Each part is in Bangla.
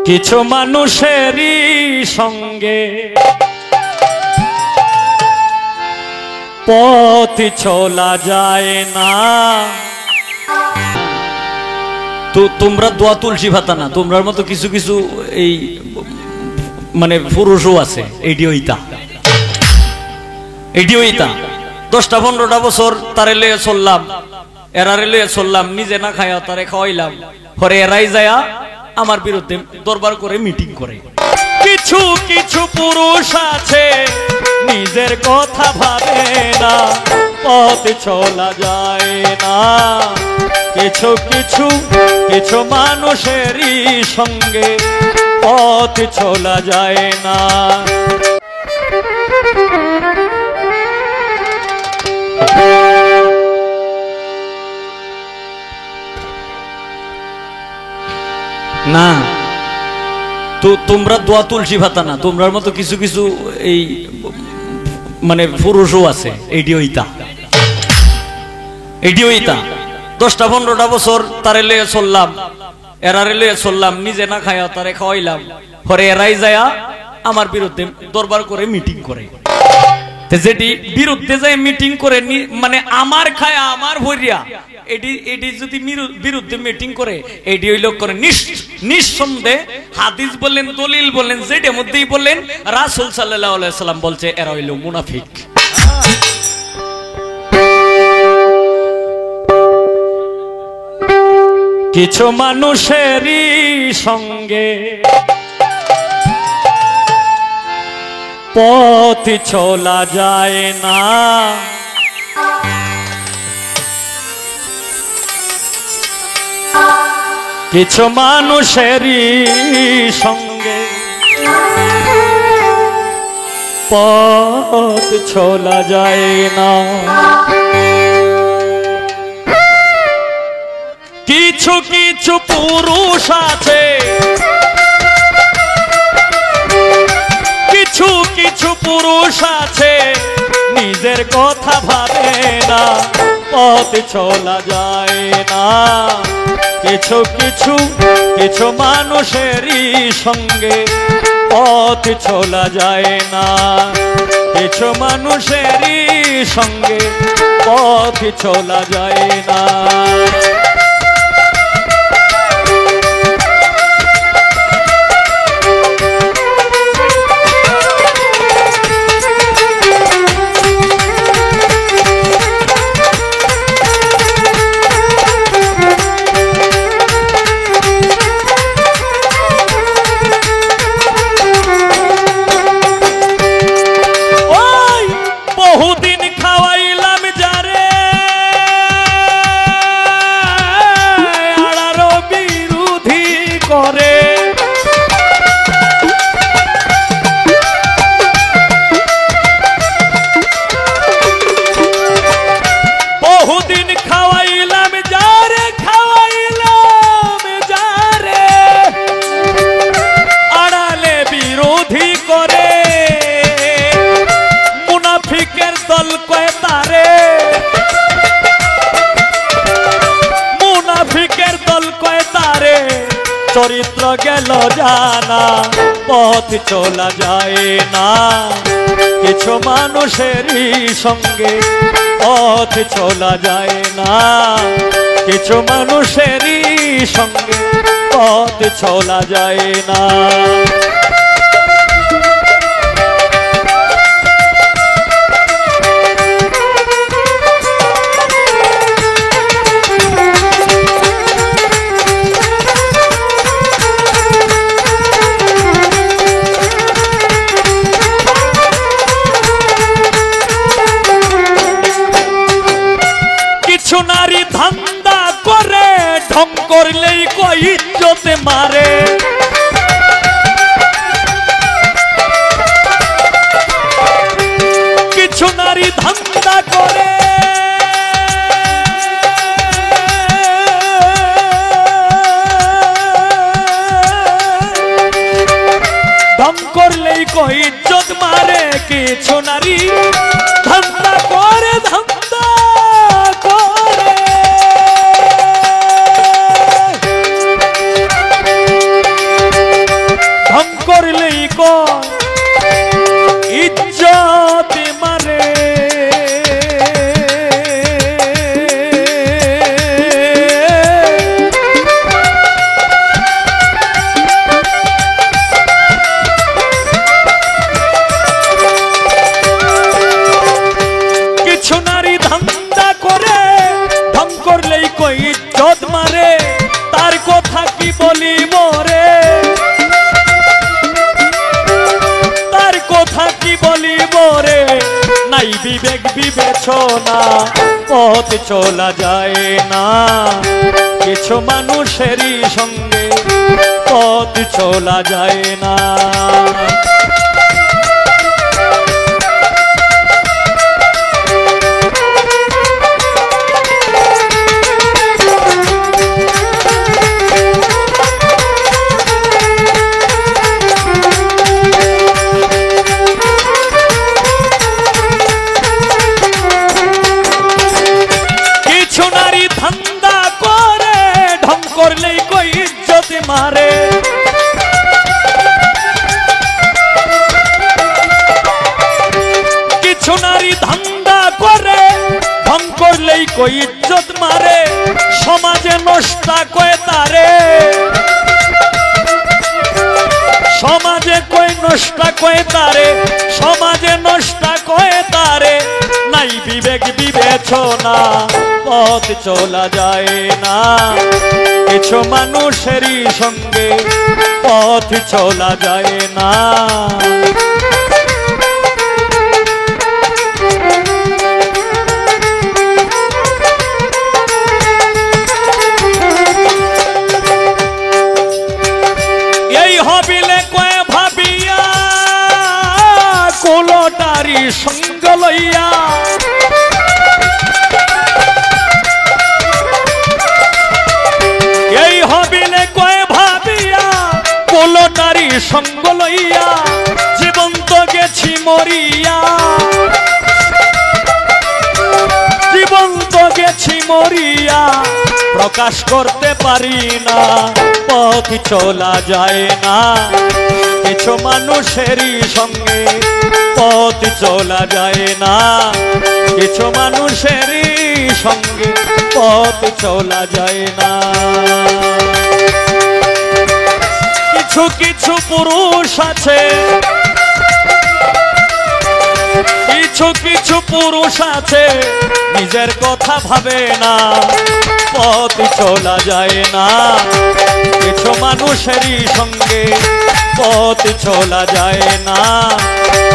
কিছু মানুষেরই সঙ্গে পথ চলা যায় না। তো তোমরা দোয়া তুলসী পাতা না, তোমরার মতো কিছু কিছু এই মানে পুরুষও আছে। এইটা 10-15টা বছর তারে লয়ে চললাম, এরারে লয়ে চললাম, নিজে না খায়া তারে খাওয়াইলাম, পরে এরাই যায়া আমার বিরুদ্ধে দরবার করে মিটিং করে। কিছু কিছু পুরুষ আছে নিজের কথা ভাবে না, পথ চলা যায় না। কিছু কিছু কিছু মানুষেরই সঙ্গে পথ চলা যায় না। না তো তোমরা দোয়া তুলসী পাতা না, তোমরার মতো কিছু কিছু এই মানে পুরুষও আছে। এইটা 10-15টা বছর তারে লয়ে চললাম, এরারে লয়ে চললাম, নিজে না খায়া তারে খাওয়াইলাম, পরে এরাই যায়া আমার বিরুদ্ধে দরবার করে মিটিং করে। যেটি বিরুদ্ধে যায় মিটিং করে, মানে আমার খায়া আমার ভরিয়া এটি যদি বিরুদ্ধে মিটিং করে, এটি হইল করে নিঃসন্দেহে হাদিস বললেন, দলিল বললেন, যেটার মধ্যেই বললেন রাসূল সাল্লাল্লাহু আলাইহি সাল্লাম বলছে এরা হইল মুনাফিক। কিছু মানুষেরই সঙ্গে পথ চলা যায় না। কিছু মানুষেরই সঙ্গে পথ চলা যায় না। কিছু কিছু পুরুষ আছে, কিছু কিছু পুরুষ আছে নিজের কথা ভাবে না, পথ চলা যায় না। কিছু কিছু কিছু মানুষেরই সঙ্গে পথ চলা যায় না। কিছু মানুষেরই সঙ্গে পথ চলা যায় না। চরিত্র গেল জানা, পথ চলা যায় না। কিছু মানুষেরই সঙ্গে পথ চলা যায় না। কিছু মানুষেরই সঙ্গে পথ চলা যায় না। নারী ধান্দা করে ঢং করলেই কই ইজ্জতে মারে। কিছু নারী ধান্দা করে ঢং করলেই কই ইজ্জত মারে। কিছু নারী ধান্দা করে কয় ইজ্জত মারে কিছু নারী ধান্দা করে ঢং করলেই কই ইজ্জত মারে তার কথা কি বলিব রে তার কথা কি বলিব রে নাই বিবেক বিবেচনা পথ চলা যায় না কিছু মানুষেরই সঙ্গে পথ চলা যায় না করলেই কই ইজ্জত মারে কিছু নারী ধান্দা করে ঢং করলেই কই ইজ্জত মারে সমাজে নষ্ট কয় তারে সমাজে কই নষ্ট কয় তারে সমাজে নষ্ট কয় তারে নাই বিবেক বিবেচনা পথ চলা যায় না কিছু মানুষেরই সঙ্গে পথ চলা যায় না এই হবিলে কয়ে ভাবিয়া কোলটারি সঙ্গ লইয়া এই হবিলে কয়ে ভাবিয়া কোলটারি সঙ্গ লইয়া জীবন তো গেছি মরিয়া জীবন তো গেছি মরিয়া প্রকাশ করতে পারি না পথ চলা যায় না কিছু মানুষেরই সঙ্গে পথ চলা যায় না কিছু মানুষেরই সঙ্গে পথ চলা যায় না কিছু কিছু পুরুষ আছে কিছু কিছু পুরুষ আছে নিজের কথা ভাবে না পথ চলা যায় না কিছু মানুষেরই সঙ্গে পথ চলা যায় না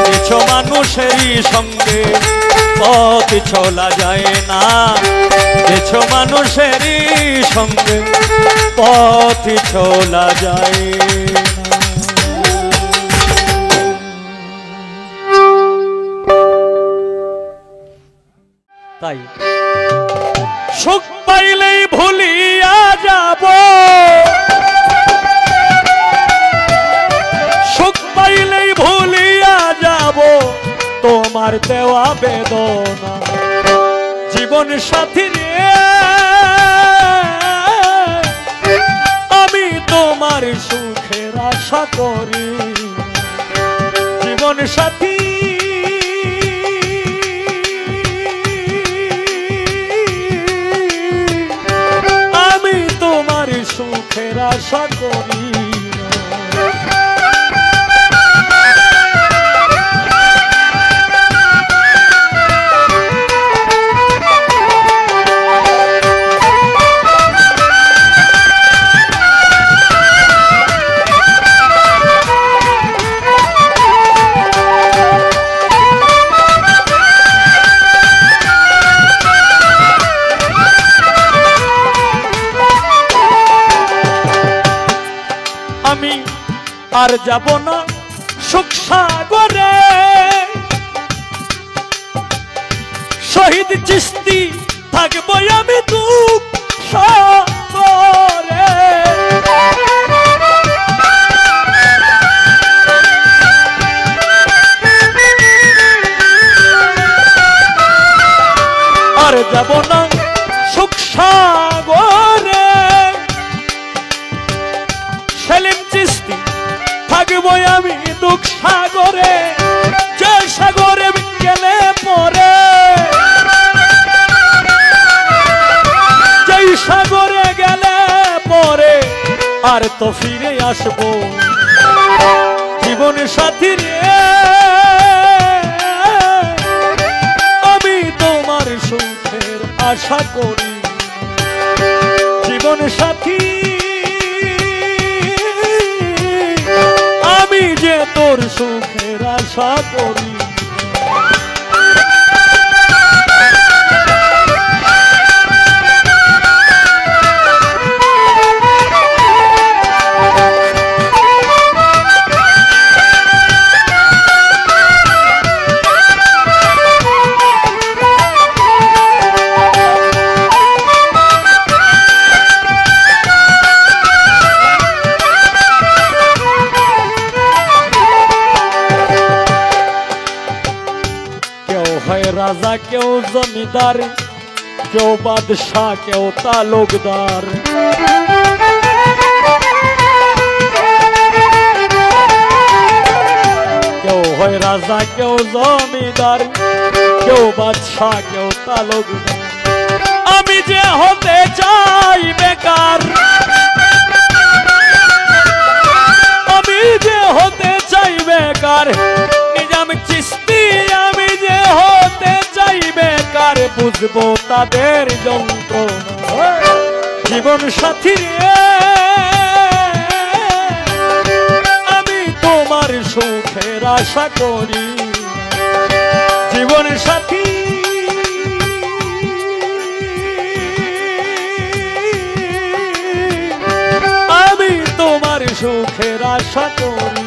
কিছু মানুষেরই সঙ্গে পথ চলা যায় না কিছু মানুষেরই সঙ্গে পথ চলা যায় না তাই সুখ পাইলেই ভুলিয়া যাব সুখ পাইলেই ভুলিয়া যাব তোমার দেওয়া বেদনা জীবন সাথী রে আমি তোমার সুখের আশা করি জীবন সাথী সুখের আশা করি আমি আর যাব না সুখ সাগরে শহীদ চিস্তি থাকবো আমি দুঃখ সাগরে আর যাব না সুখ সাগরে সেলিম চিস্তি থাকবো আমি দুঃখ সাগরে, যে সাগরে গেলে পরে, যেই সাগরে গেলে পরে আর তো ফিরে আসবো জীবন সাথী রে, আমি তোমার সুখের আশা করি জীবন সাথী, আমি যে তোর সুখের আশা করি। রাজা কেউ জমিদার, কেউ বাদশাহ, কেউ তালুকদার, কেউ হয় রাজা, কেউ জমিদার, কেউ বাদশাহ, কেউ তালুকদার। আমি যে হতে চাই বেকার, আমি যে হতে চাই বেকার, নিজাম চিশতি আমি যে হতে চাই বেকার, বুঝবো তাদের যন্ত্রণা জীবন সাথী রে, আমি তোমার সুখের আশা করি জীবন সাথী, আমি তোমার সুখের আশা করি।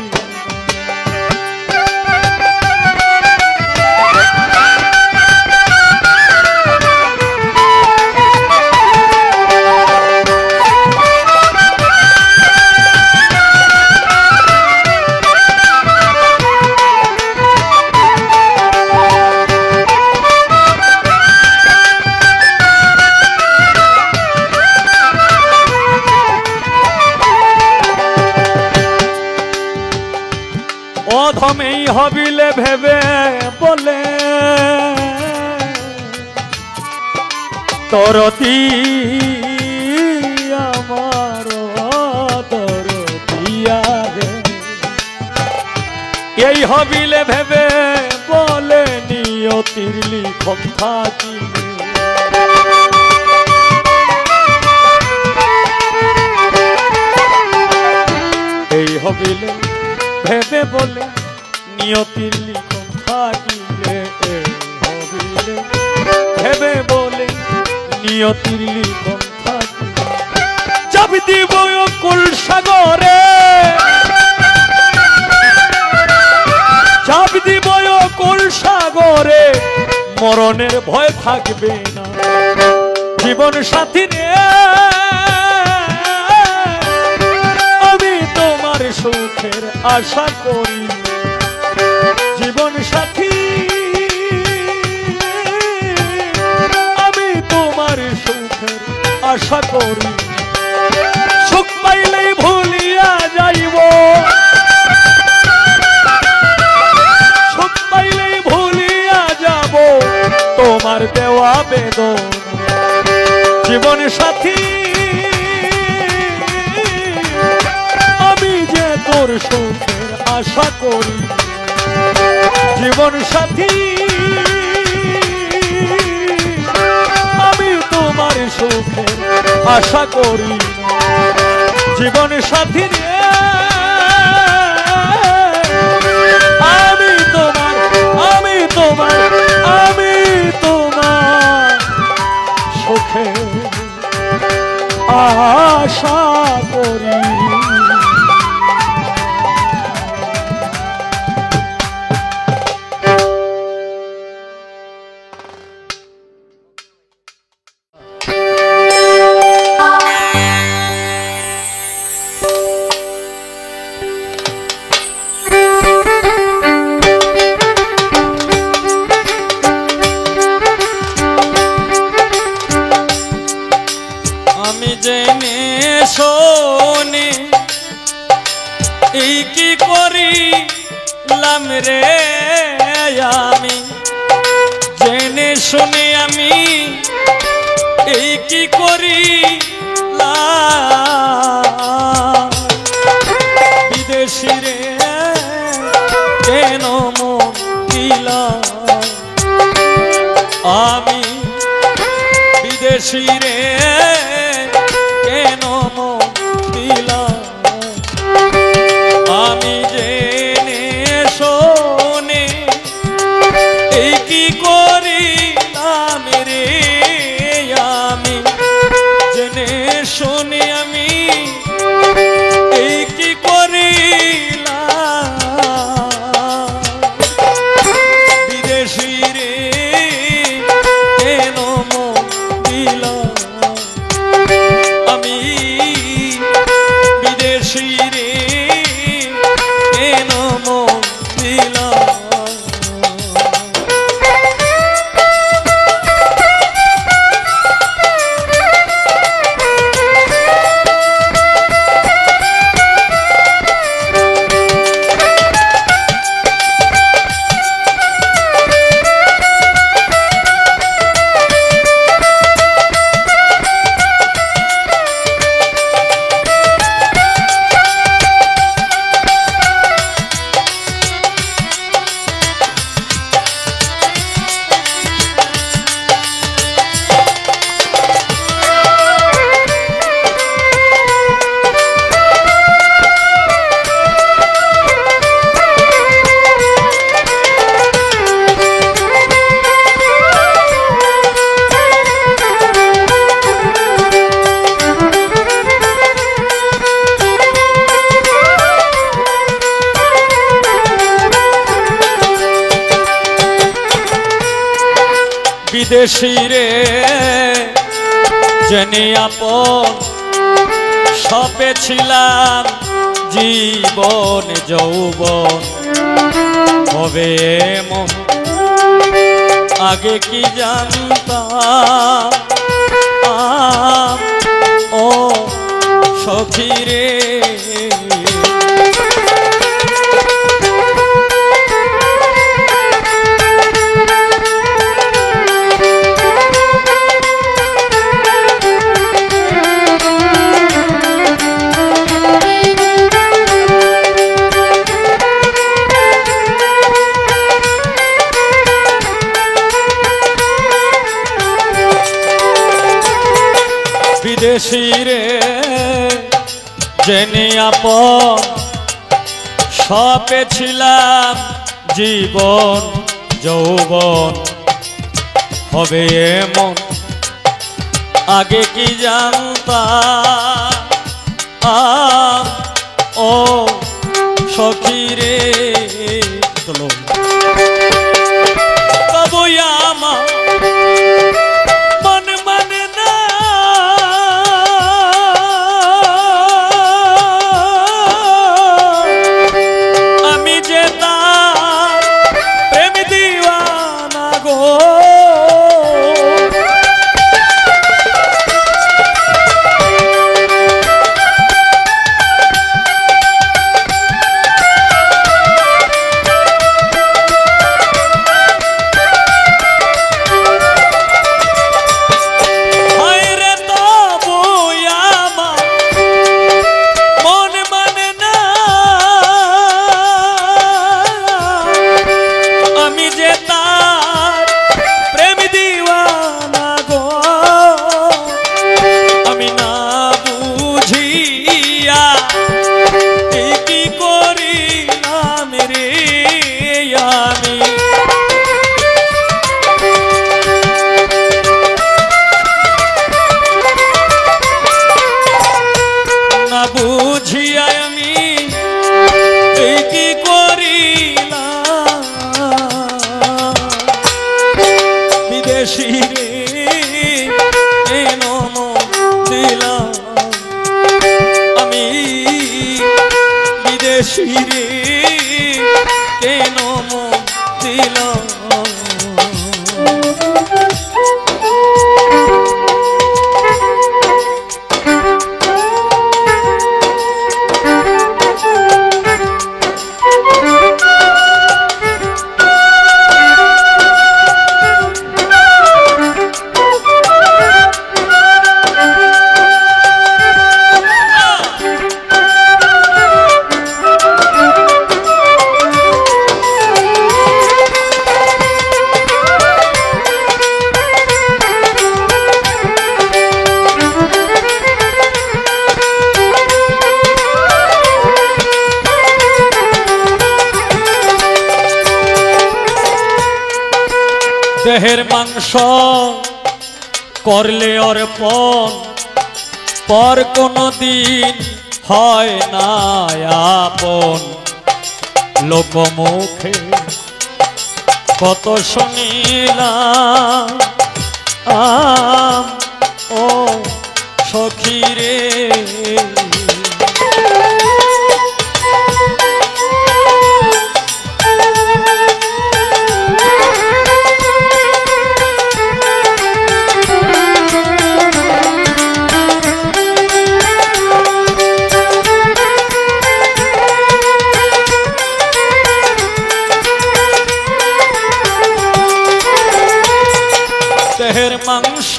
অধমেই হবিলে ভেবে বলে তরতি আমার তরতিয়া রে, এই হবিলে ভেবে বলে নিয়তির লিখন থাকিলে, এই হবিলে ভেবে বলে নিয়তির লিখন থাকিলে, হবিলে ভেবে বলে নিয়তির লিখন থাকিলে, চাবি দিব কুল সাগরে, চাবি দিব কুল সাগরে, মরণের ভয় থাকবে না জীবন সাথী রে, আমি তোমার সুখের আশা করি জীবন সাথী, আমি তোমার সুখের আশা করি। সুখ পাইলেই ভুলিয়া যাইব, সুখ পাইলেই ভুলিয়া যাব তোমার দেওয়া বেদন জীবন সাথী, আমি যে তোর সুখের আশা করি জীবন সাথী, আমি তোমার সুখের আশা করি জীবন সাথী রে, আমি তোমার, আমি তোমার, আমি তোমার সুখের আশা করি। জেনে শোনে করলাম রে আমি জেনে শুনে আমি এই কি করিলাম বিদেশি রে কেন মন দিলাম আমি বিদেশি রে কেন মন দিলাম আমি জেনে শোনে এই কি করিলাম রে আমি জেনে শোনে আমি এই কি করিলাম বিদেশি রে কেন মন দিলাম আমি বিদেশি রে কেন মন দিলাম বিদেশি রে জেনে আপন সপে ছিলাম জীবন যৌবন হবে মন আগে কি জানতাম ও সখী রে বিদেশি রে জেনে আপন সপে ছিলাম জীবন যৌবন হবে এমন আগে কি জানতাম ও সখী রে চলো তবুই আমার শিরে কেন মন দিলাম দেহের মাংস করলে অর্পণ পর কোনো দিন হয় না আপন। লোকমুখে কত শুনিলাম ও সখী রে, দেহের মাংস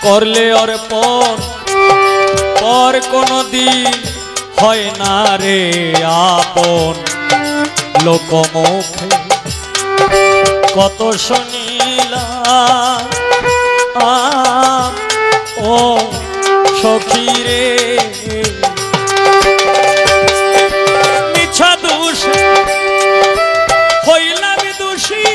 করলে অর্পণ পর কোনো দিন হয় না রে আপন। লোকমুখে কত শুনিলাম ও সখী রে, মিছা দোষ হইলাম দোষী,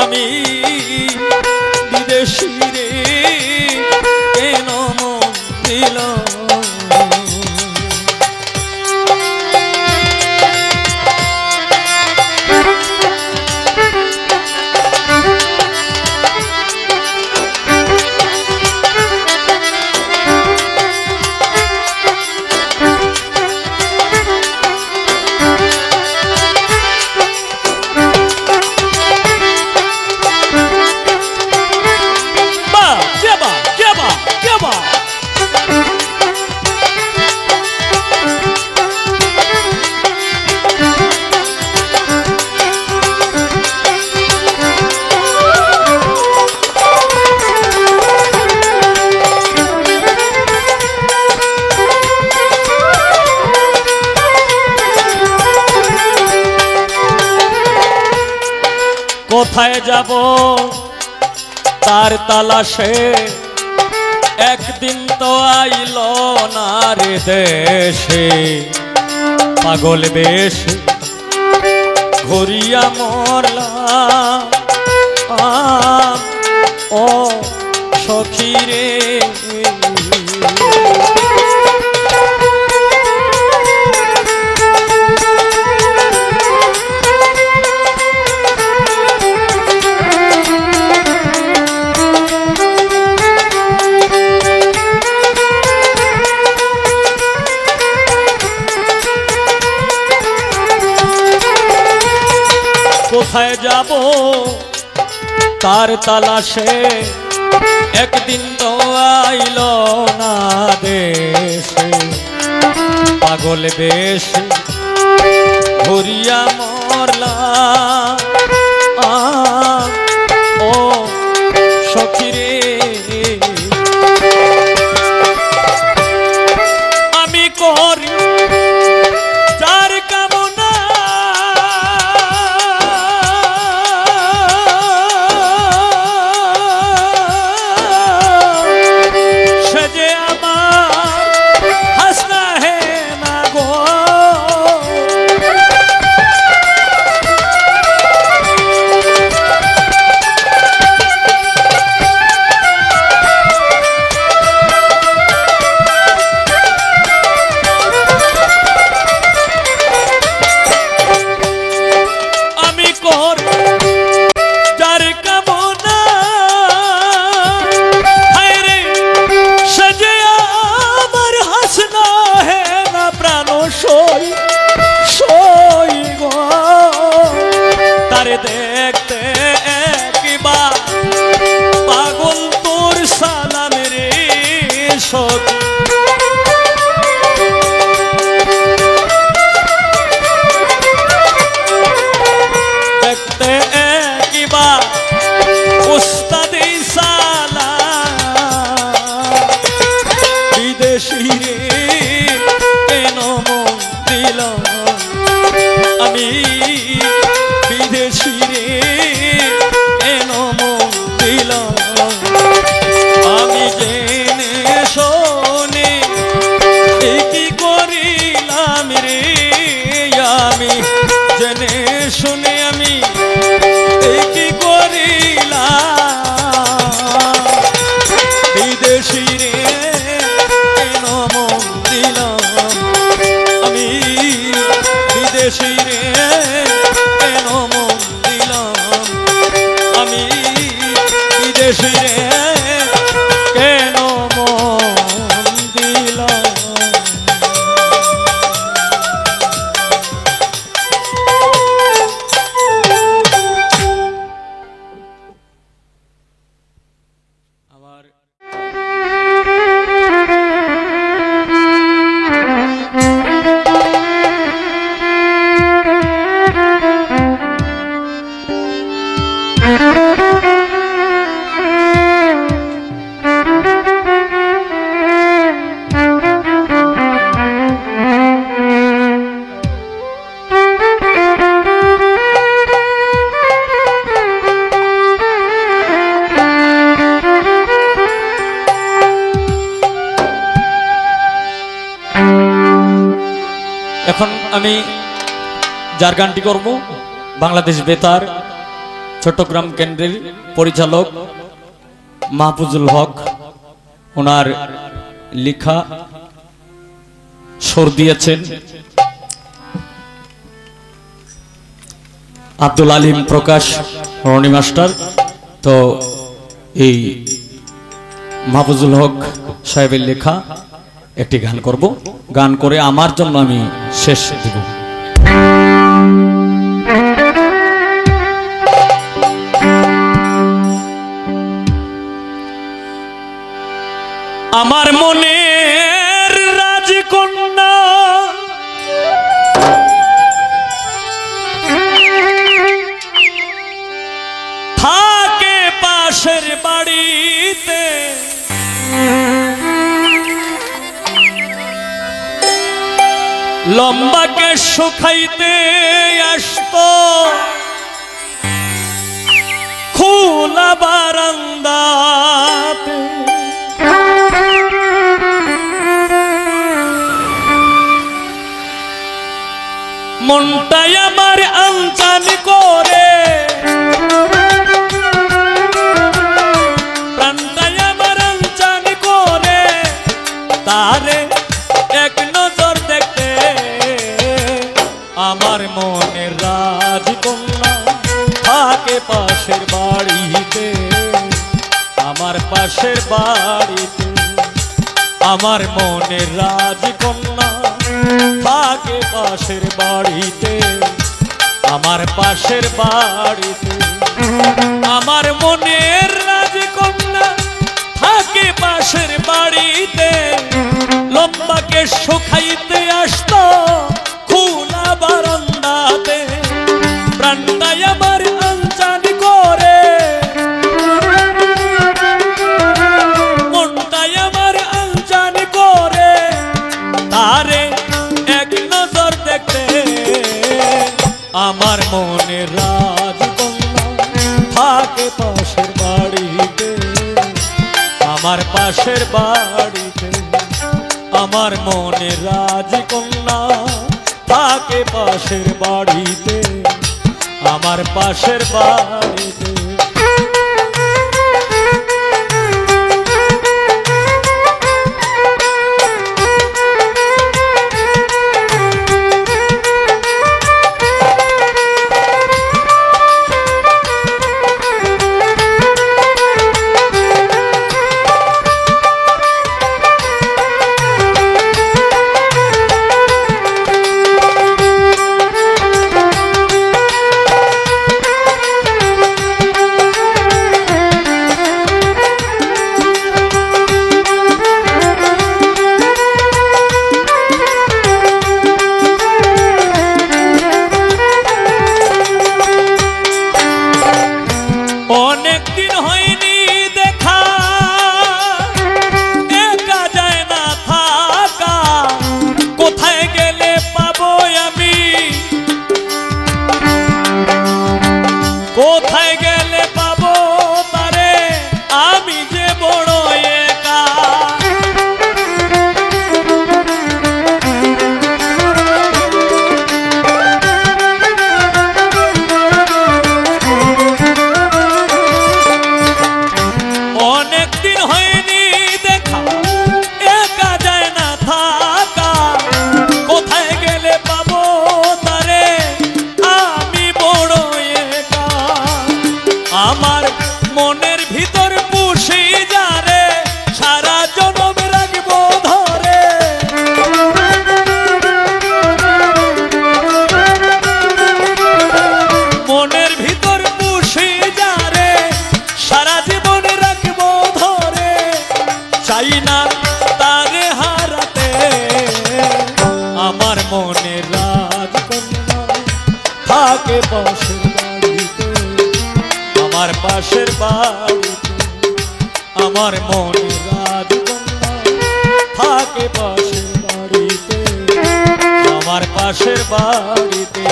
আমি বিদেশি রে কেন মন দিলাম। কোথায় যাব তার তালাশে, একদিন তো আইল না রে দেশে। পাগল বেশ ঘুরিয়া মরলাম ও সখী রে, কোথায় যাব তার তালাশে, একদিন তো আইল না দেশে। পাগল বেশ ঘুরিয়া মরলাম ও সখী রে, আমি করি যার কামনা সে যে আমার তারে দেখতে একবার পাগল তোর সালাম রে সখী দেখতে একবার উস্তাদে সালাম বিদেশি রে কেন মন দিলাম আমি বিদেশি রে কেন মন দিলাম আমি জেনে শোনে কি করিলাম রে আমি জেনে শুনে আমি কি করিলাম বিদেশি রে কেন মন দিলাম আমি বিদেশি রে কেন মন দিলাম আমি বিদেশি রে কেন মন দিলাম আমার এখন আমি যার গানটি করব বাংলাদেশ বেতার চট্টগ্রাম কেন্দ্রের পরিচালক মাহফুজুল হক ওনার লেখা সুর দিয়েছেন আব্দুল আলিম প্রকাশ রনি মাস্টার তো এই মাহফুজুল হক সাহেবের লেখা একটি গান করব গান করে আমার জন্য আমি শেষ দিব আমার মনের রাজকন্যা থাকে পাশের বাড়িতে লম্বাকে শুকাইতে আসতো খোলা বারান্দাতে মনটাই আমার আনচান করে প্রাণটাই আমার আনচান করে তারে এক নজর দেখতে আমার মনের রাজকন্যা থাকে পাশের বাড়িতে আমার পাশের বাড়িতে আমার মনের রাজকন্যা থাকে পাশের বাড়িতে আমার পাশের বাড়িতে আমার মনের রাজকন্যা থাকে পাশের বাড়িতে লম্বাকে শুকাইতে আসতো খোলা বারান্দাতে প্রাণটাই আমার আনচান করে মনটাই আমার আনচান করে তারে এক নজর দেখতে আমার মনের রাজকন্যা থাকে পাশের বাড়িতে আমার পাশের বাড়িতে আমার মনের রাজকন্যা থাকে পাশের বাড়িতে আমার পাশের বাড়িতে কোথায় গেলে পাবো তারে আমি যে বড় একা অনেকদিন হয়নি দেখা একা যায় না থাকা কোথায় গেলে পাবো তারে আমি বড় একা আমার মনের ভিতর পুষি যারে সারা জনম রাখবো ধরে মনের ভিতর পুষি যারে সারা জীবন রাখবো ধরে চাই না তারে হারাতে আমার মনের রাজকন্যা থাকে পাশের বাড়িতে আমার পাশের বাড়িতে আমার মনের রাজকন্যা থাকে পাশের বাড়িতে আমার পাশের বাড়িতে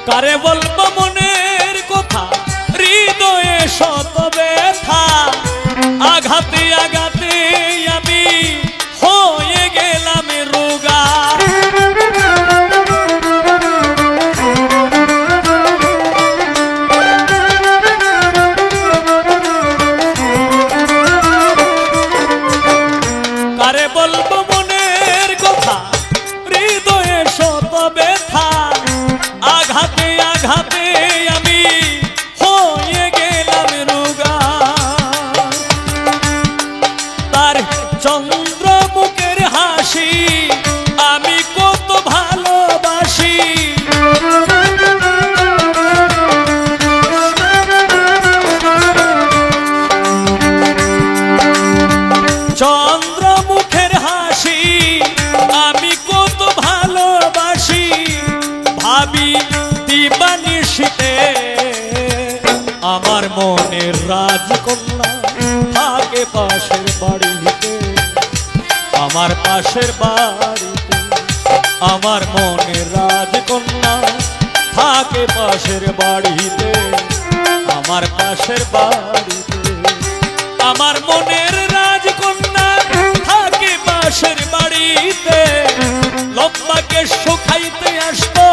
কারে বলবো মনের কথা হৃদয়ে শত ব্যথা আঘাতে আঘাতে আমি হয়ে গেলাম রোগা কারে বলবো মনের কথা হৃদয়ে শত ব্যথা আঘাতে আঘাতে আমি হয়ে গেলাম রোগা তার চন্দ্র মুখের হাসি আমি কত ভালোবাসি চন্দ্র মুখের হাসি আমি কত ভালোবাসি ভাবি দিবানিশিতে আমার মনের রাজকন্যা থাকে পাশের বাড়িতে আমার পাশের বাড়িতে আমার মনের রাজকন্যা থাকে পাশের বাড়িতে আমার পাশের বাড়িতে আমার মনের রাজকন্যা থাকে পাশের বাড়িতে লম্বাকে শুকাইতে আসতো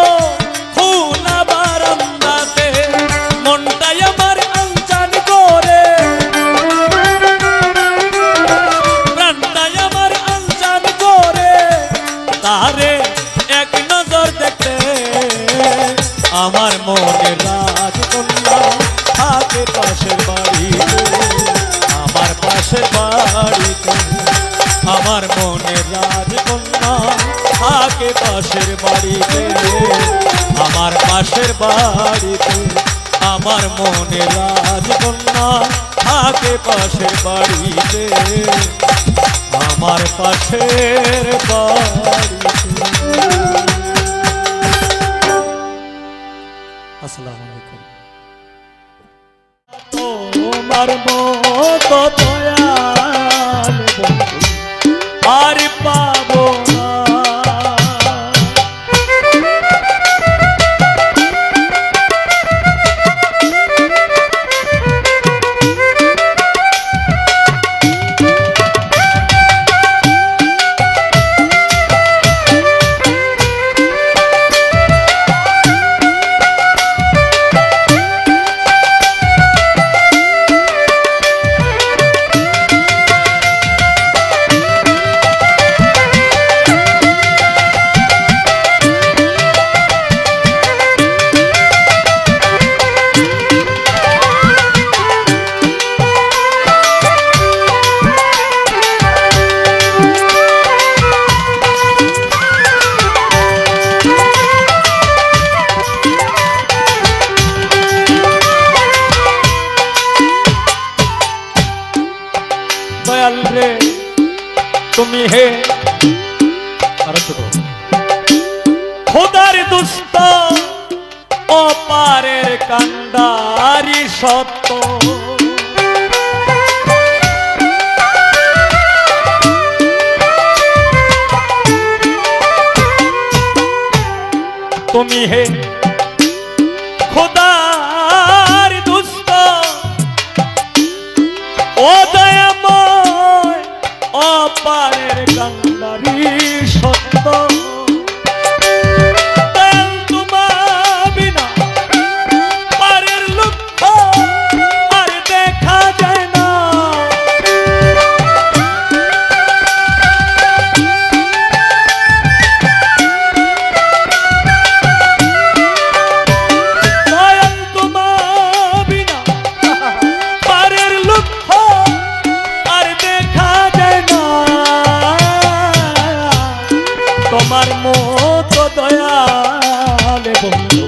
খুনা বারান্দাতে মনটাই আমার আনচান করে প্রাণটাই আমার আনচান করে তারে এক নজর দেখতে আমার মনের রাজকন্যা থাকে পাশের বাড়িতে আমার পাশের বাড়িতে আমার মনের রাজকন্যা থাকে পাশের বাড়িতে আমার পাশের বাড়িতে আমার মনের রাজকন্যা থাকে পাশের বাড়িতে আমার পাশের বাড়িতে। আসসালামু আলাইকুম। তোমার মতো দয়াল বন্ধু আর পাবো না কান্ডারি সত্য তুমি হে খোদার দুষ্ট ও দয়াময় অপারের কান্ডারি সত্য তোমার মতো দয়াল বন্ধু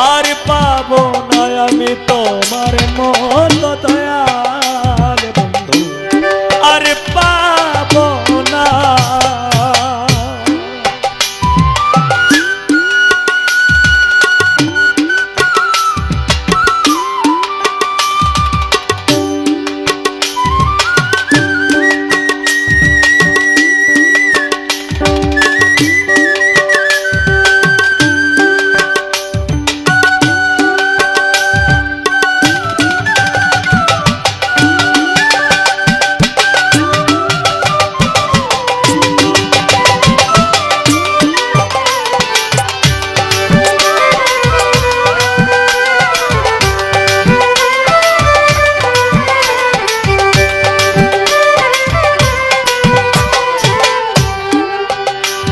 আর পাবো না আমি তোমার মতো দয়াল বন্ধু আর পাবো না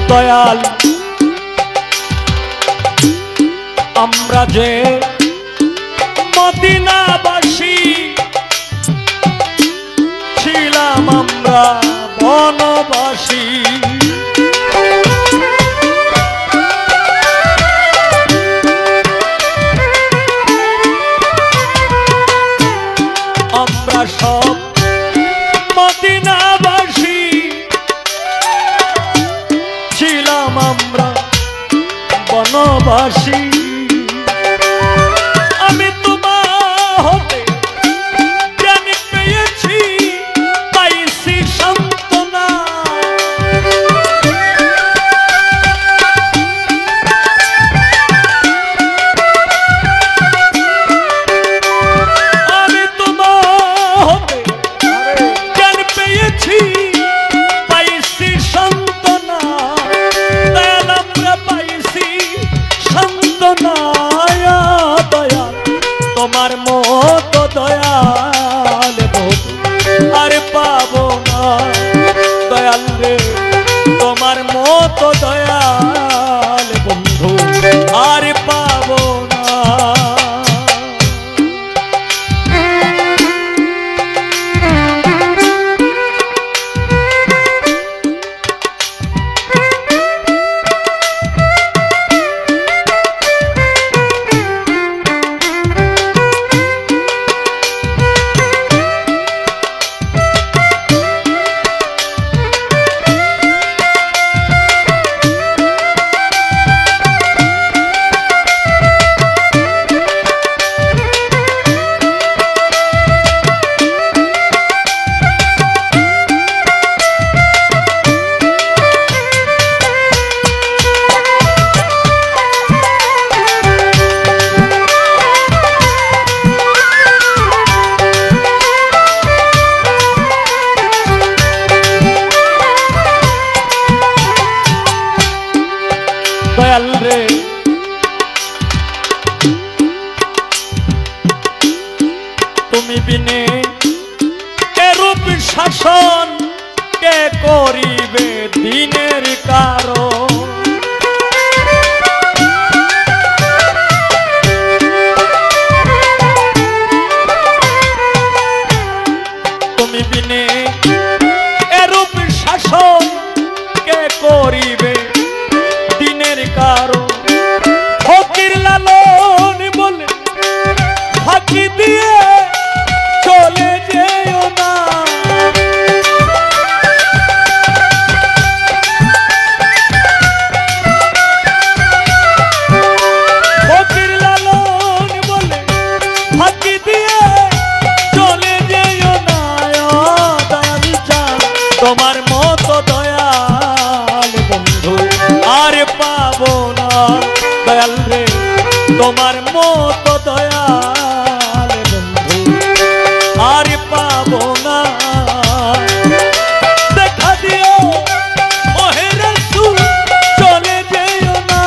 দয়াল আমরা যে মদিনাবাসী ছিলাম আমরা বনবাসী আমরা সব মদিনাবাসী ছিলাম আমরা বনবাসী আমি তোমার হতে জ্ঞান পেয়েছি পাইছি সান্ত্বনা আমি তোমার হতে জ্ঞান পেয়েছি পাইছি সান্ত্বনা দয়াল আমরা পাইছি সান্ত্বনা দয়াল তোমার মতো দয়াল বন্ধু আর পাবো না দয়াল রে তোমার মতো দয়াল বন্ধু আর পাবো না দয়াল রে তুমি বিনে এরূপ শাসন কে করিবে দিনের কারণ তুমি বিনে এরূপ শাসন কে করিবে দিনের কারণ ফকির লালন বলে ফাঁকি দিয়ে চলে যেও না ফকির লালন বলে দয়াল রে তোমার মতো দয়াল বন্ধু আর পাবো না দেখা দিও ওহে রাসূল চলে যেও না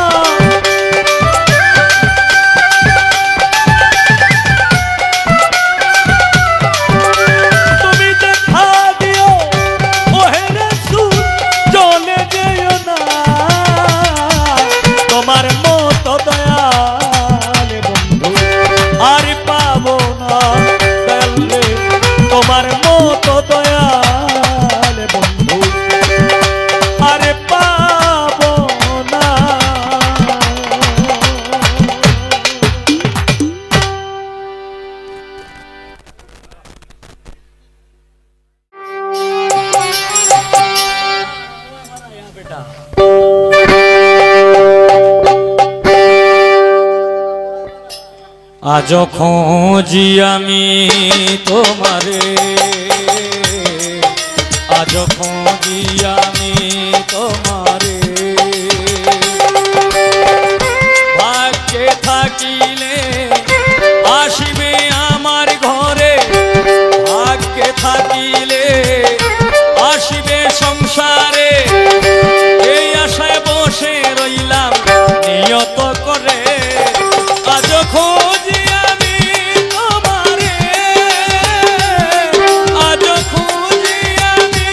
তুমি দেখা দিও ওহে রাসূল চলে যেও না তোমার মতো দয়াল বন্ধু আর পাবো না দয়াল রে তোমার মতো দয়াল বন্ধু আর পাবো না बेटा আজ খোঁজি আমি তোমারে আজ খোঁজি আমি তোমারে ভাগ্যে থাকিলে আসিবে আমার ঘরে ভাগ্যে থাকিলে আসিবে সংসারে এই আশায় বসে রইলাম নিয়ত করে আজ খোঁজি আমি তোমারে আজ খোঁজি আমি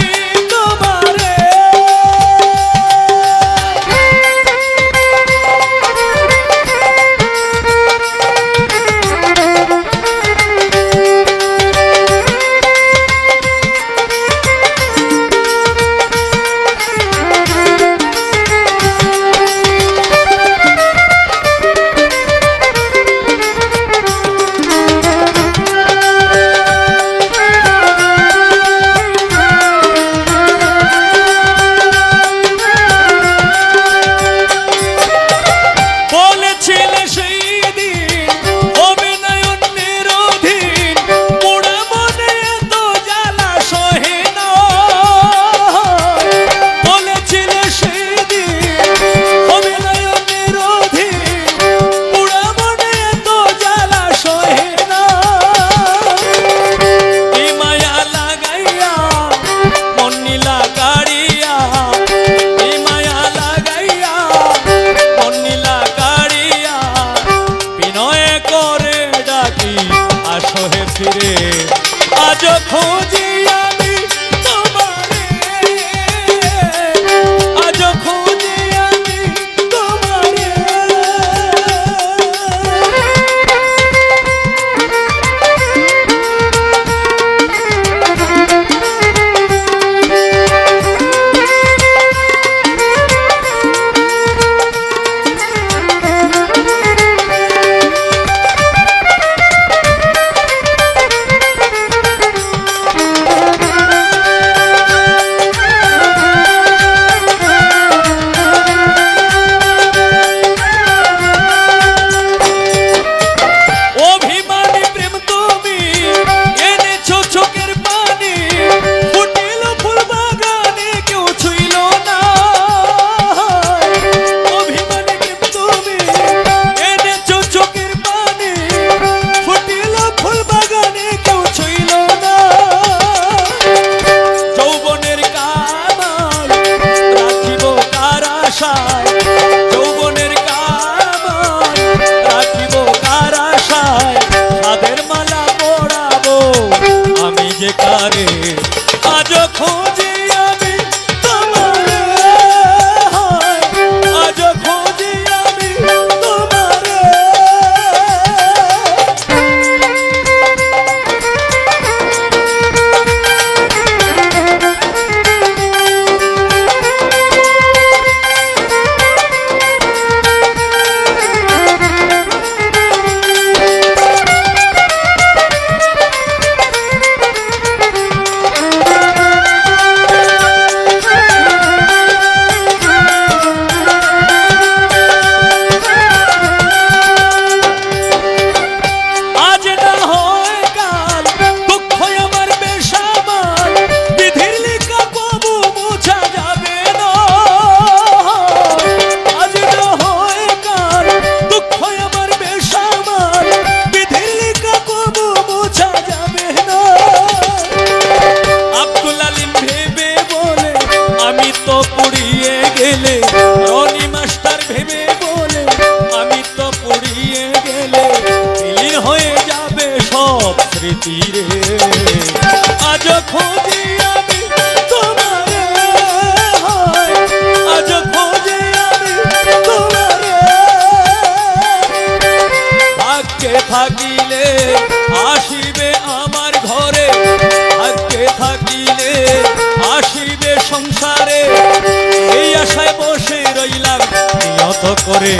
নত করে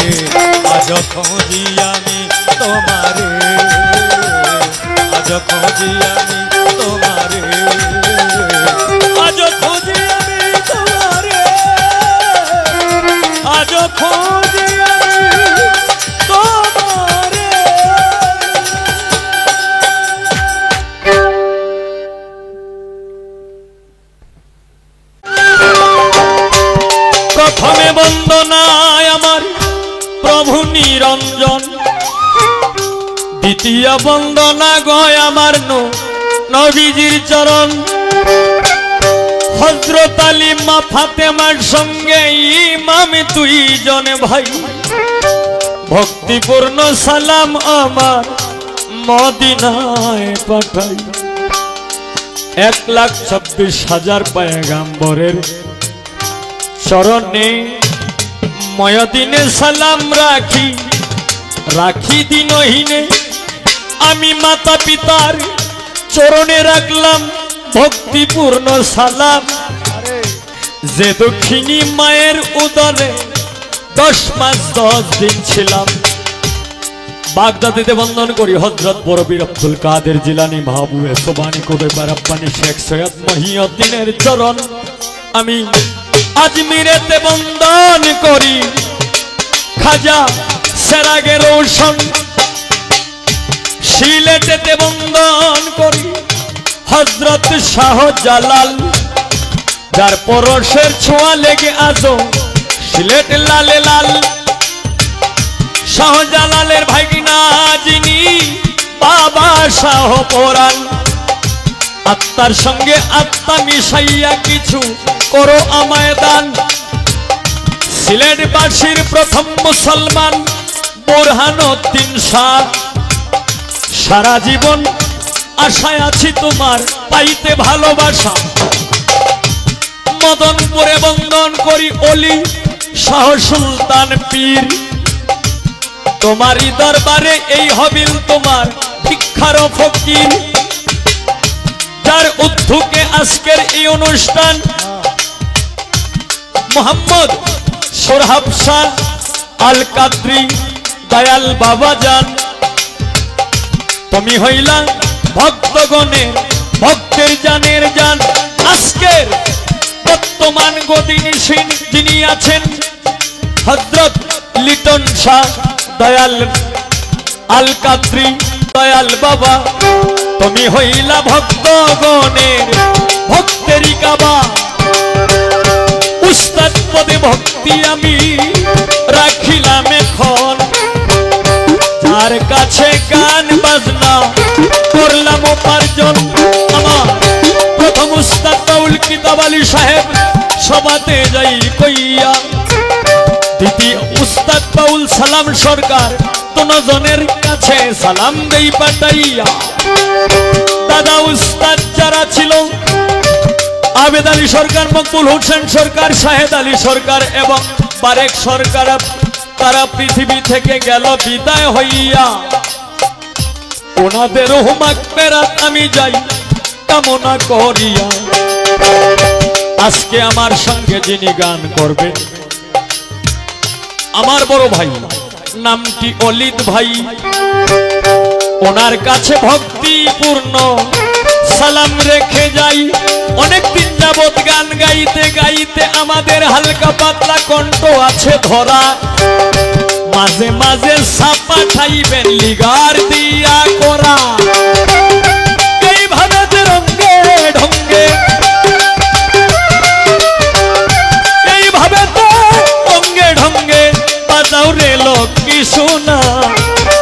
আজ খুঁজি আমি তোমারে, আজ খুঁজি আমি তোমারে, আজ খুঁজি আমি তোমারে, আজ খুঁজি আমি তোমারে। প্রথমে বন্দনায় আমার প্রভু নিরঞ্জন, দ্বিতীয় বন্দনা গয় আমার নবীজির চরণ। হযরত আলী মা ফাতেমার সঙ্গে ইমাম দুইজনে ভাই, ভক্তিপূর্ণ সালাম আমার মদিনায় পাঠাই। 1,26,000 পয়গাম্বরের চরণে ময়দিনে সালাম রাখি, রাখি দিনহীনে আমি মাতা পিতার চরণে রাখলাম ভক্তিপূর্ণ সালাম। যে দক্ষিণী মায়ের উদরে 10 মাস 10 দিন ছিলাম। বাগদাদিতে বন্দন করি হযরত বরবীর আব্দুল কাদের জিলানী, মাহবুবে সোবানি, কুতুবে রব্বানী শেখ সৈয়দ মহিউদ্দিনের চরণ। আমি আজমিরেতে বন্দন করি খাজা সেরাগে রোশন, সিলেটেতে বন্দন করি হযরত শাহজালাল, যার পরশের ছোঁয়া লেগে আজো সিলেট লালে লাল। শাহজালালের ভাগিনা যিনি বাবা শাহ পরাণ, আত্মার সঙ্গে আত্মা মিশাইয়া কিছু করো আমায় দান। সিলেটবাসীর প্রথম মুসলমান বোরহানুদ্দিন শাহ, সারা জীবন আশায় আছি তোমার পাইতে ভালোবাসা। মদনপুরে বন্দন করি অলি শাহ সুলতান পীর, তোমারই দরবারে এই হবিল তোমার ভিক্ষার ফকির। যার উদ্যোগে আজকের এই অনুষ্ঠান মোহাম্মদ সোরহাব শাহ আল কাদরি দয়াল বাবা জান, তুমি হইলা ভক্তগণের ভক্তের জানের জান। আজকের বর্তমান গদিনীশীন যিনি আছেন হযরত লিটন শাহ দয়াল আল কাদরি দয়াল বাবা, তুমি হইলা ভক্তগণের ভক্তেরই কাবা। উস্তাদ পদে ভক্তি আমি রাখিলাম এখন, যার কাছে গান বাজনা করলাম উপার্জন। আমার প্রথম উস্তাদ বাউল কিতাব আলী সাহেব সভাতে যাই কইয়া, দ্বিতীয় উস্তাদ বাউল সালাম সরকার তনজনের কাছে সালাম দেই পাঠাইয়া। দাদা উস্তাদ যারা ছিল আবেদ আলী সরকার, মকবুল হোসেন সরকার, শাহেদ আলী সরকার এবং বারেক সরকার, তারা পৃথিবী থেকে গেল বিদায় হইয়া। ওনাদের মাগফিরাত আমি যাই কামনা করিয়া। আজকে আমার সঙ্গে যিনি গান করবে আমার বড় ভাই, নামটি অলিদ ভাই। ওনার কাছে ভক্তিপূর্ণ সালাম রেখে যাই। অনেকদিন যাবত গান গাইতে গাইতে আমাদের হালকা পাতলা কণ্ঠ আছে ধরা, মাঝে মাঝে সাপা ঠাইবেন লিগার দিয়া করা। এইভাবে রঙ্গে ঢঙ্গে, এইভাবে তো রঙ্গে ঢঙ্গে বাজাও রে লক্ষ্মী সোনা।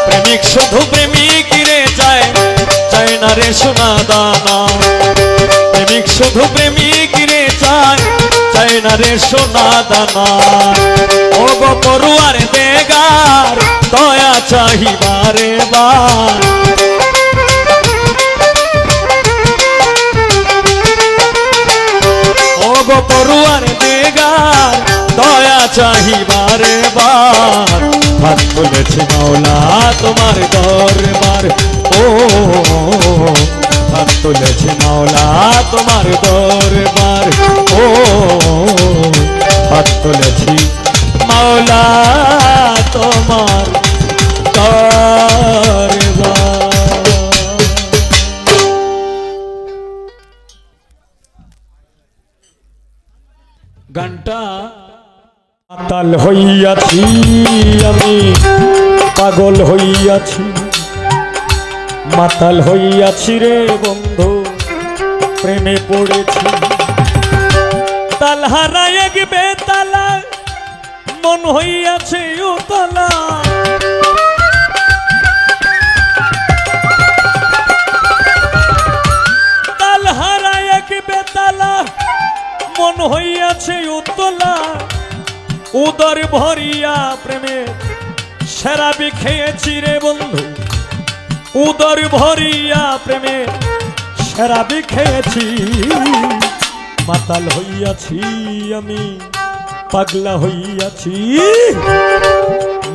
প্রেমিক শুধু প্রেমিক রে চায়, চায় না রে সোনা দানা। প্রেমিক শুধু প্রেমিক রে চায়, চায় না রে সোনা দানা। ও গো পড়ুয়ার দেগার দয়া চাহিবারে বার। ও গো পড়ুয়ার দেগার দয়া চাহিবারে বার। হাত তুলেছি মাওলা তোমার দরবার, ও হাত তুলেছি মাওলা তোমার দরবার, ও হাত তুলেছি মাওলা তোমার দরবার। গানটা মাতাল হইয়াছি আমি, পাগল হইয়াছি, মাতাল হইয়াছি রে বন্ধু, প্রেমে পড়েছি। তাল হারায় এক বেতালা, মন হইয়াছে উতলা। তাল হারায় এক বেতালা, মন হইয়াছে উতলা। উদর ভরিয়া প্রেমে শরাবি খেয়েছি রে বন্ধু, উদর ভরিয়া প্রেমে শরাবি খেয়েছি। মাতাল হইয়াছি আমি, পাগলা হইয়াছি,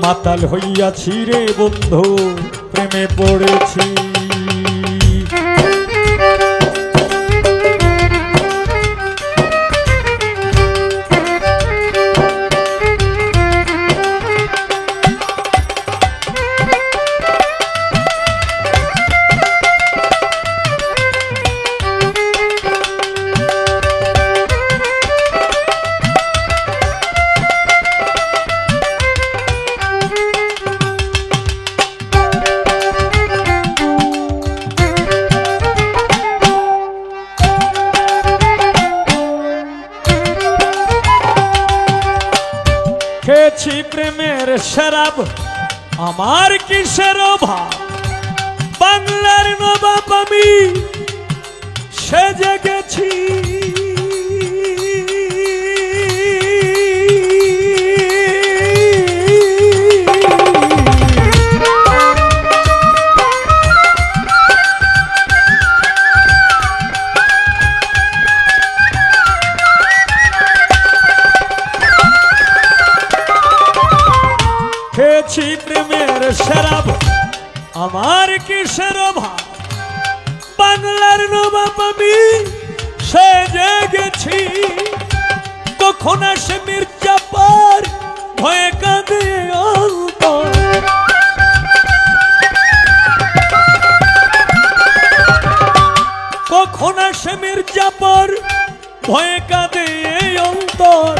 মাতাল হইয়াছি রে বন্ধু, প্রেমে পড়েছি। খেয়েছি প্রেমের শরাব, আমার কিসের অভাব। বাংলার নবাব আমি সেজে গেছি। খেয়েছি প্রেমের শরাব, আমার কিসের অভাব। বাংলার নবাব আমি সেজে গেছি। কখন আসে মির্জাফর, ভয়ে কাঁদে অন্তর। কখন আসে মির্জাফর, ভয়ে কাঁদে অন্তর।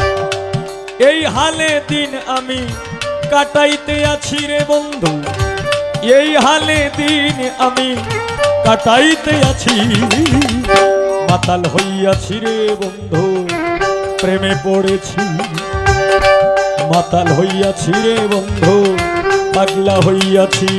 এই হালে দিন আমি কাটাইতে আছি রে বন্ধু, এই হালে দিন আমি কাটাইতে আছি। মাতাল হইয়াছি রে বন্ধু, প্রেমে পড়েছি। মাতাল হইয়াছি রে বন্ধু, পাগলা হইয়াছি।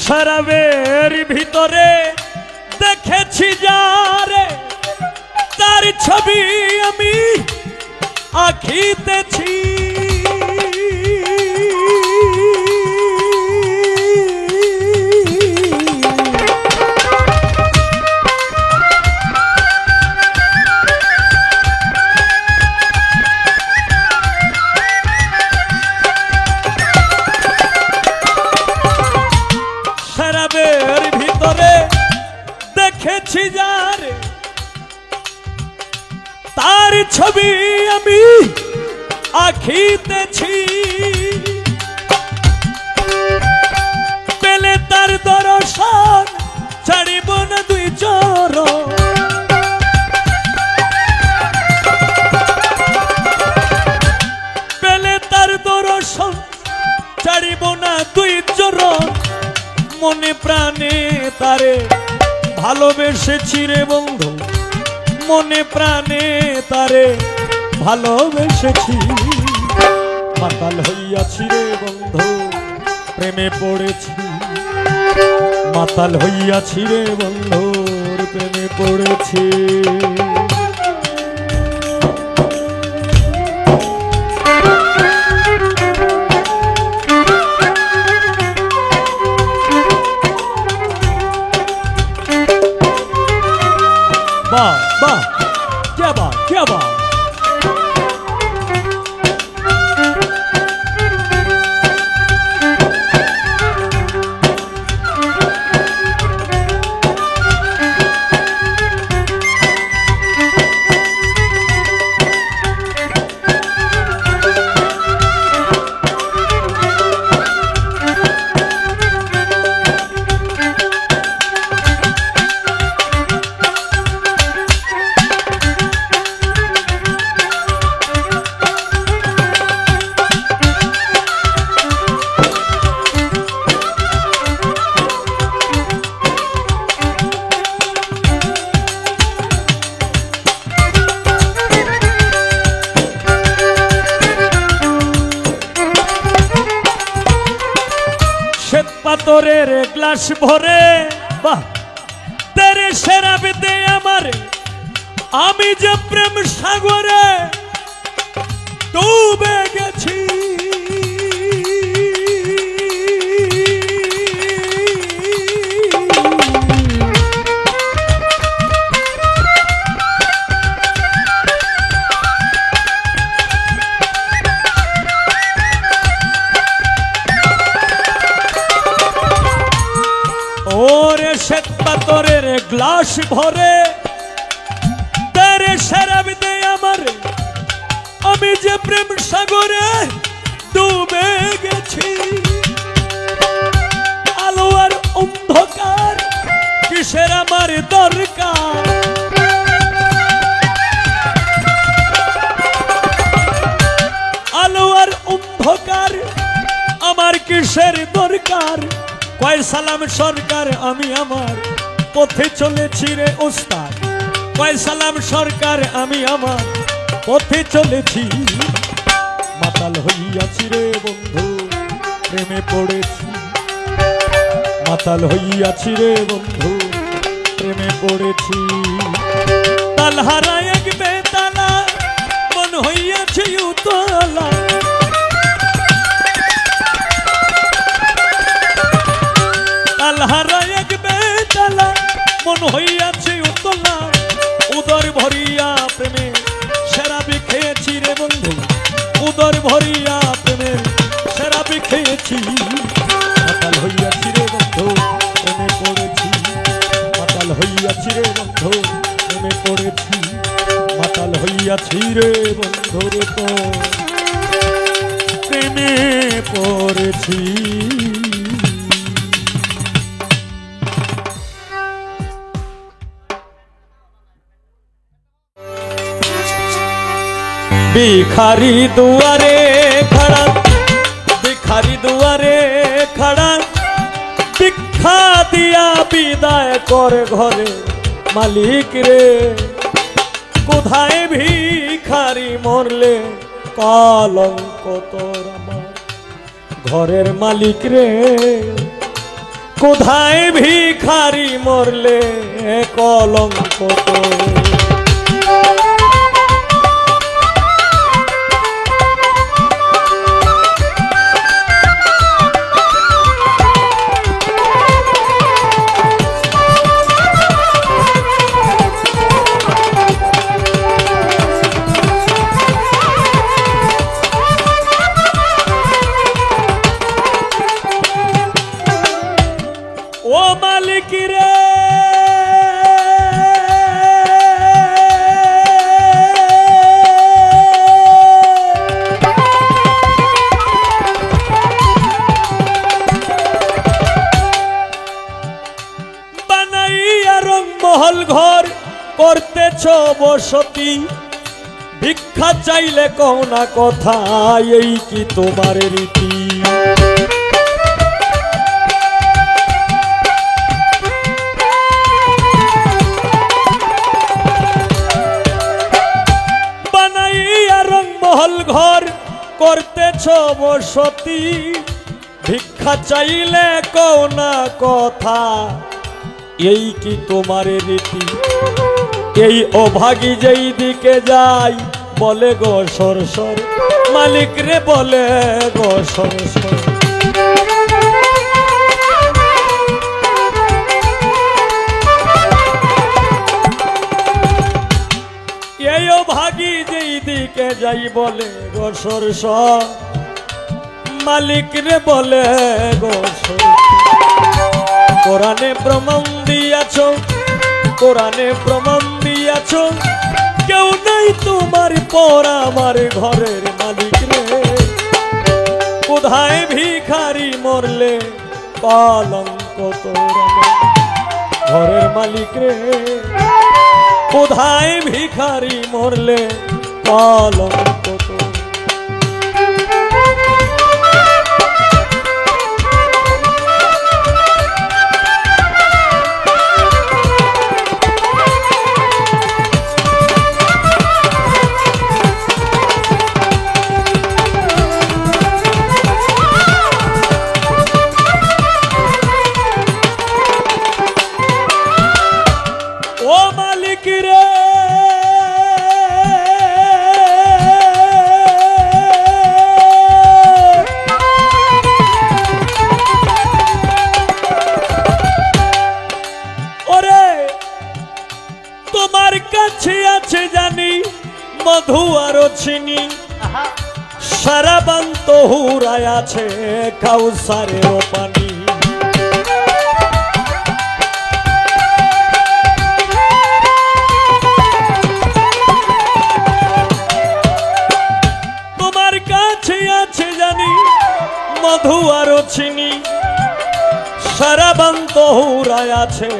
শরাবের ভিতরে দেখেছি যারে, তার ছবি আমি আঁকিতেছি। শরাবের ভিতরে দেখেছি যারে, তার ছবি আমি আঁকিতেছি। পেলে তার দর্শন ছাড়িব না দুই চরণ। পেলে তার দর্শন ছাড়িব না দুই চরণ। মনে প্রাণে তারে ভালোবেসেছি রে বন্ধু মনে প্রাণে তারে ভালোবেসেছি মাতাল হইয়াছি রে বন্ধু প্রেমে পড়েছি মাতাল হইয়াছি রে বন্ধুর প্রেমে পড়েছি वाह वाह क्या बात क्या बात পাথরের গ্লাস ভরে বাহ তেরে শরাব দে আমারে আমি যে প্রেম সাগরে ডুবে গেছি শ্বেত পাথরের গ্লাস ভরে তেরে শরাব দে আমারে আমি যে প্রেম সাগরে ডুবে গেছি আলো আর অন্ধকার কিসের আমার দরকার আলো আর অন্ধকার আমার কিসের দরকার কয় সালাম সরকার আমি আমার পথে চলেছি রে ওস্তাদ কয় সালাম সরকার আমি আমার পথে চলেছি মাতাল হইয়াছি রে বন্ধু প্রেমে পড়েছি মাতাল হইয়াছি রে বন্ধু প্রেমে পড়েছি তালহারা এক বেতালা মন হইয়াছি উতলা তালহারা এক বেতালা মন হইয়াছে উতলা উদর ভরিয়া প্রেমে শরাবি খেয়েছি রে বন্ধু উদর ভরিয়া প্রেমে শরাবি খেয়েছি মাতাল হইয়াছি রে বন্ধু প্রেমে পড়েছি মাতাল হইয়াছি রে বন্ধু প্রেমে পড়েছি মাতাল হইয়াছি রে বন্ধু রে তো প্রেমে পড়েছি भिखारी दुआरे खड़ा भिखारी दुआरे खड़ा भिक्षा दिया विदाय कर घरे मालिक रे कोथाय भिखारी मरले कलंक तोर आमार घरेर मालिक रे कोथाय भिखारी मरले कलंक तोर ओ मालिक रे बनाइया रंगमहल घर करतेছ बसती भिक्षा चाइले कहो ना कथा यही की तुम्हार रीति করেছ বসতি, ভিক্ষা চাইলে কও না কথা, এই কি তোমার রীতি? এই অভাগী যেই দিকে যাই বলে গো সর সর, মালিক রে বলে গো সর সর। এই অভাগী যেই দিকে যাই বলে গো সর সর, মালিক রে বলে গো সর সর। কোরআনে প্রমাণ দিয়াছ, কোরআনে প্রমাণ দিয়াছ, কেউ নাই তোমার পর আমার ঘরের মালিক রে। কোথায় ভিখারি মরলে কলঙ্ক তোর আমার ঘরের মালিক রে। কোথায় ভিখারি মরলে কলঙ্ক তোর। ও মালিক রে, ওরে তোমার কাছে আছে জানি মধু আর চিনি, সারাবান তহুরায় আছে কাউসারের পানি। মধু আর চিনি, সারাবান তহুরায় আছে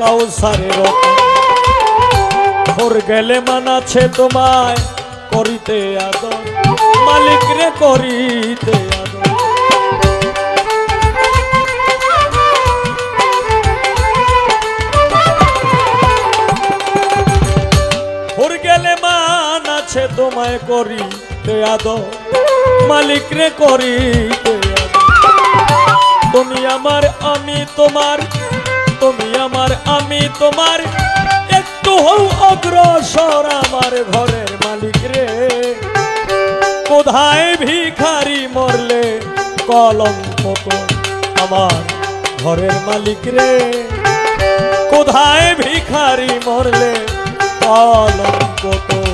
কাউসারের পানি। ভোর গেলে মানাছে তোমায় করিতে আদর, মালিক রে করিতে আদর। ভোর গেলে মানাছে তোমায় করিতে আদর, মালিক রে করিতে আদর। তুমি আমার আমি তোমার, তুমি আমার আমি তোমার, একটু হও অগ্রসর আমার ঘরের মালিক রে। কোথায় ভিখারি মরলে কলঙ্ক তোর আমার ঘরের মালিক রে। কোথায় ভিখারি মরলে কলঙ্ক তোর।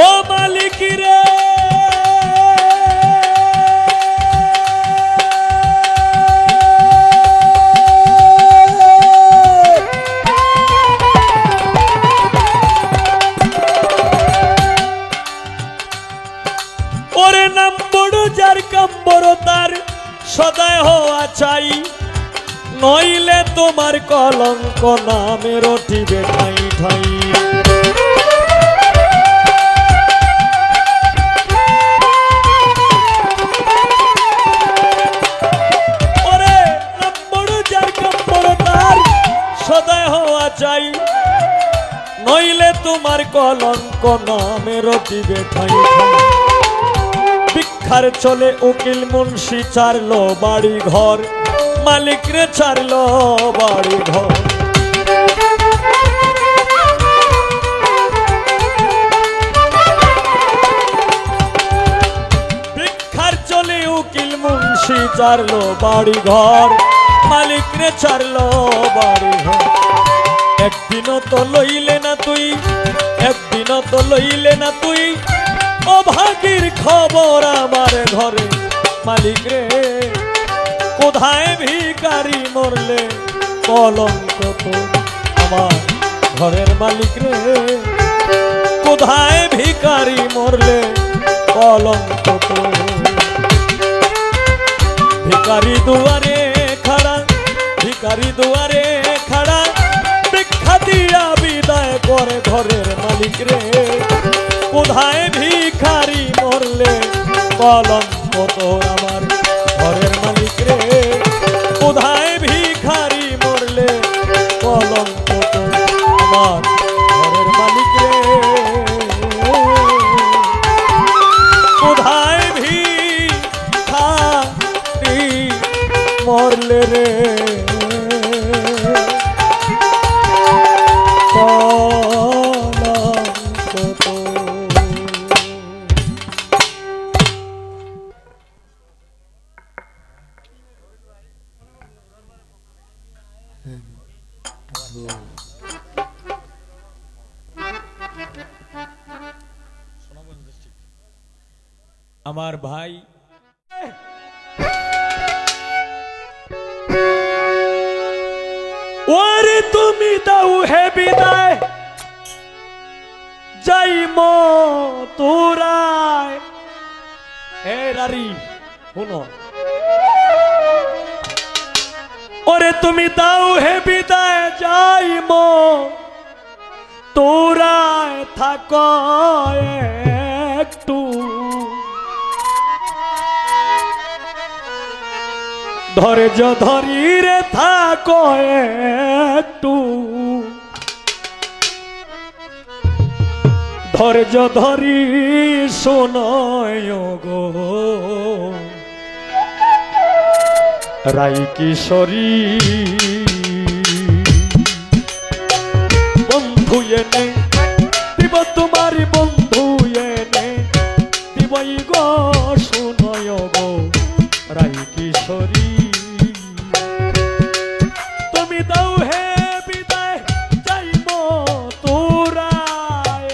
ও মালিক রে, ওরে নাম বড় যার কাম বড় তার সদায় হওয়া চাই, নইলে তোমার কলঙ্ক নামে রটিবে ঠাই ঠাই। সদায় হওয়া চাই, নইলে তোমার কলঙ্ক নামে রটিবে ঠাই ঠাই। ভিক্ষার চলে উকিল মুন্সি ছাড়লো বাড়ি ঘর, মালিক রে ছাড়লো বাড়ি ঘর। ভিক্ষার চলে উকিল মুন্সি ছাড়লো বাড়ি ঘর, মালিক রে ছাড়লো বাড়ি ঘর। একদিনও তো লইলে না তুই, একদিনও তো লইলে না তুই, অভাগীর খবর আমার ঘরে মালিক রে। কোথায় ভিখারি মরলে কলঙ্ক তোর আমার ঘরের মালিক রে। কোথায় ভিখারি মরলে কলঙ্ক তোর। ভিখারি দুয়ারে খাড়া, ভিখারি দুয়ারে খাড়া, বিদায় করে ঘরের মালিক রে, কোথায় ভিখারি মরলে কলঙ্ক তোর আমার ঘরের মালিক রে, কোথায় ভিখারি মরলে কলঙ্ক তোর আমার ঘরের মালিক রে, কোথায় ভিখারি মরলে রে আমার ভাই ওরে তুমি দাও হে বিদায় যাই তোরায় হে রারি শুনো ওরে তুমি দাও হে বিদায় যাই তোরায় থাক একটু ধৈর্য ধরি রে থাক একটু ধৈর্য ধরি শোনয় গো রাই কিশোরী বন্ধু এনে দিব তোমার বন্ধু এনে দিবই গো শোনয় গো রাই কিশোরী তুমি দাও হে বিদায় যাইব তোরায়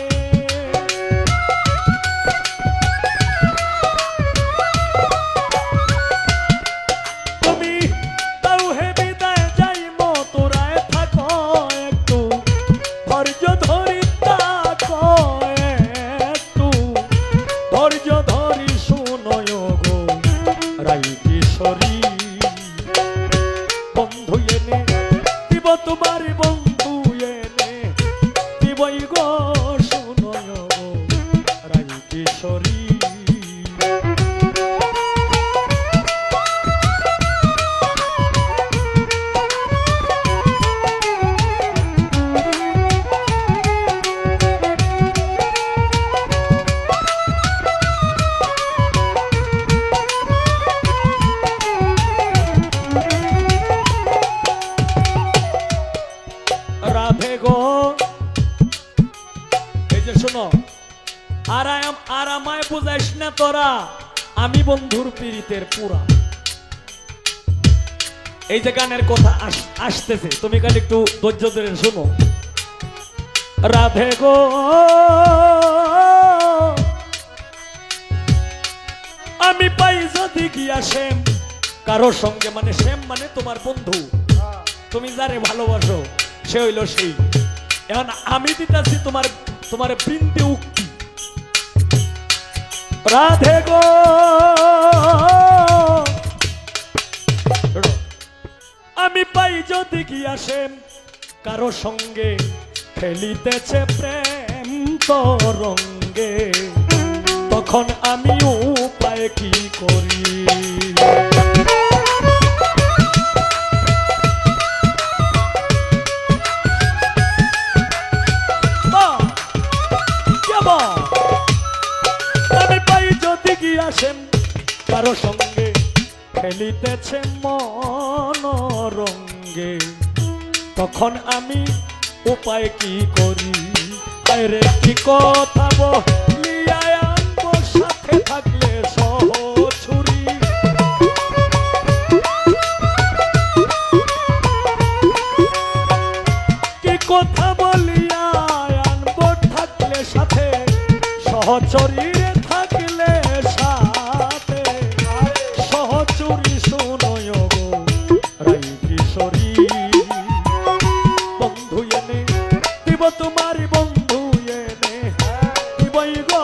তুমি দাও হে বিদায় যাইব তোরায় থাকো একটু ধৈর্য ধরি থাকো একটু ধৈর্য ধরি শোনয় গো রাই কিশোরী বন্ধু এনে দিব তোমার বন্ধু এনে দিবই গো শোনয় গো রাই কিশোরী রাধে গো এই যে শোনো আর আমায় বুঝাইস না তোরা আমি বন্ধুর পীড়িতের পুরা এই যে গানের কথা আসতেছে তুমি খালি একটু ধৈর্য ধরে শোনো রাধে গো আমি পাই যদি গিয়া শ্যাম কারোর সঙ্গে মানে শ্যাম মানে তোমার বন্ধু তুমি যারে ভালোবাসো সে হইল সেই এখন আমি দিতেছি তোমার বৃন্দে উক্তি রাধে গো আমি পাই যদি গিয়া শ্যাম কারো সঙ্গে খেলিতেছে প্রেম তরঙ্গে তখন আমি উপায় কি করি আমি পাই যদি গিয়া শ্যাম কারো সঙ্গে খেলিতেছে মনোরঙ্গে তখন আমি উপায় কি করি আরে কি কথা বলিয়া আনবো সাথে থাকলে সহচুরি কি কথা বলিয়া আনবো থাকলে সাথে সহচরী থাকলে সাথে সহচুরি শোনয় গো রাই কিশোরী বন্ধু এনে দিব তোমার বন্ধু এনে দিবই গো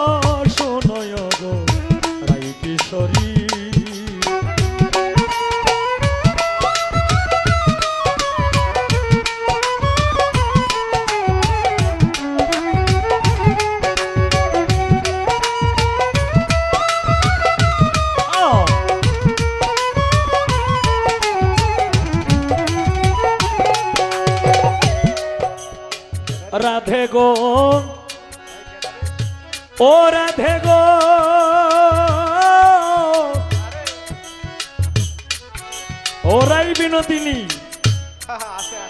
শোনয় গো রাই কিশোরী গো ও রাধে গো ওরাই বিনোদিনী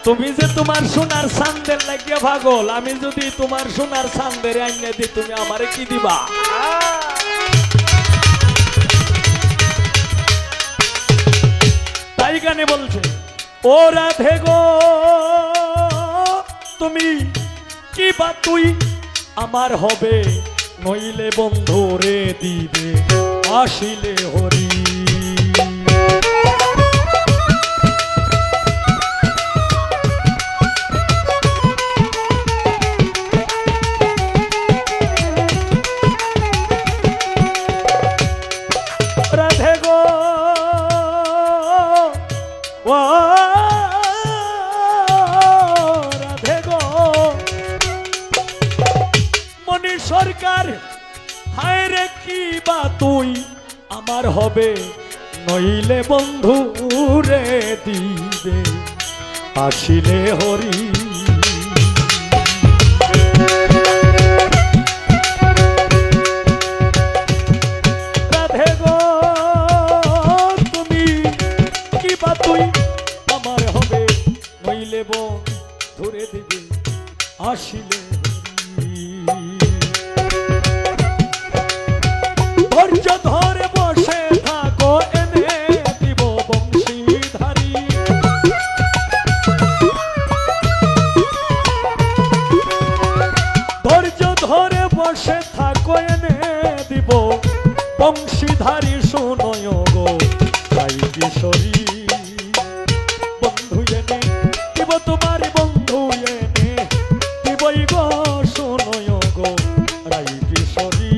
তুমি যে তোমার সোনার চাঁদের লাগিয়া পাগল আমি যদি তোমার সোনার চাঁদের আইনে দিই তুমি আমারে কি দিবা তাই গানে বলছে ও রাধে গো তুমি কি বা তুই আমার হবে নইলে বন্ধু রে দিবে আসিলে হরি রাধে গো ও রাধে গো মনি সরকার হায় রে কি বা তুই আমার হবে নইলে বন্ধু রে দিবে আসিলে হরি রাধে গো তুমি কি বা তুই আমার হবে নইলে বন্ধু রে দিবে আসিলে ধৈর্য ধরে বসে থাকো এনে দিব বংশীধারী ধৈর্য ধরে বসে থাকো এনে দিব বংশীধারী শুনয় গো তাই কিশোরী বন্ধু এনে দিব তোমার বন্ধু এনে দিবই গো শুনয় গো রাই কিশোরী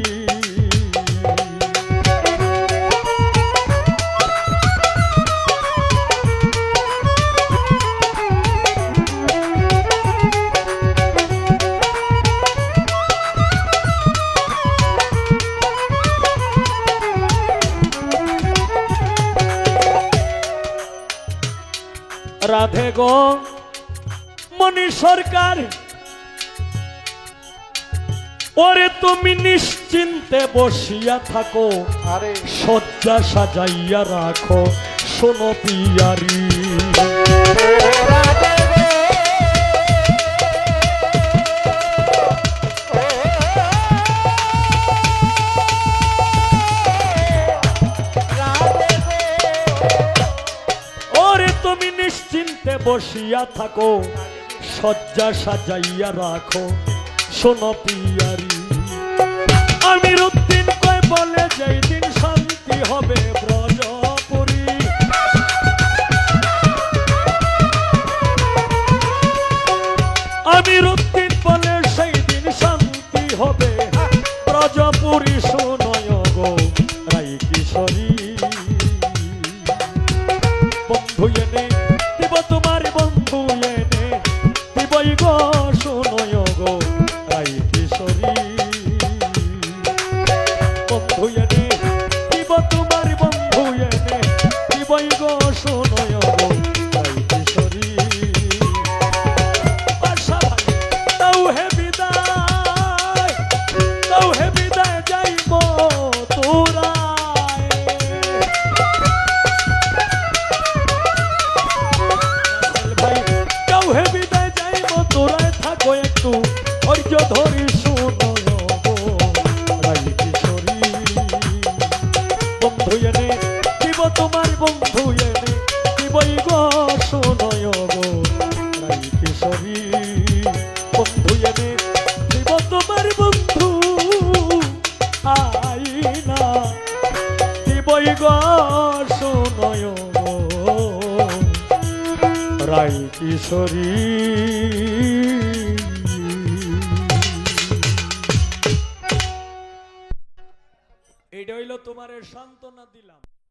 রাধে গো মনি সরকার ওরে তুমি নিশ্চিন্তে বসিয়া থাকো আরে শয্যা সাজাইয়া রাখো শোনো পিয়ারি ওরে তুমি নিশ্চিন্তে বসিয়া থাকো শয্যা সাজাইয়া রাখো শোনো পিয়ারি আমির উদ্দিন কয় বলে যেই দিন শান্তি হবে ব্রজপুরী আমির উদ্দিন বলে সেই দিন শান্তি হবে ব্রজপুরী শোনয় গো রাই কিশোরী বন্ধু এনে দিব তোমার বন্ধু এনে দিবই গো শোনয় গো রাই কিশোরী বন্ধু এনে দিব তোমার বন্ধু এনে দিবই গো শোনয় গো রাই কিশোরী আশা ভাই তাও হে বিদায় যাইব তোরা হে বিদায় যাইব তোরাই থাকো একটু ধৈর্য ধরি শুনয় গো রাই কিশোরী বন্ধু এনে দিব তোমার বন্ধু এনে দিবই গো শুনয় গো রাই কিশোরী বন্ধু এনে দিব তোমার বন্ধু আইনা দিবই গো শুনয় গো রাই কিশোরী এটা হইল তোমার সান্ত্বনা দিলাম।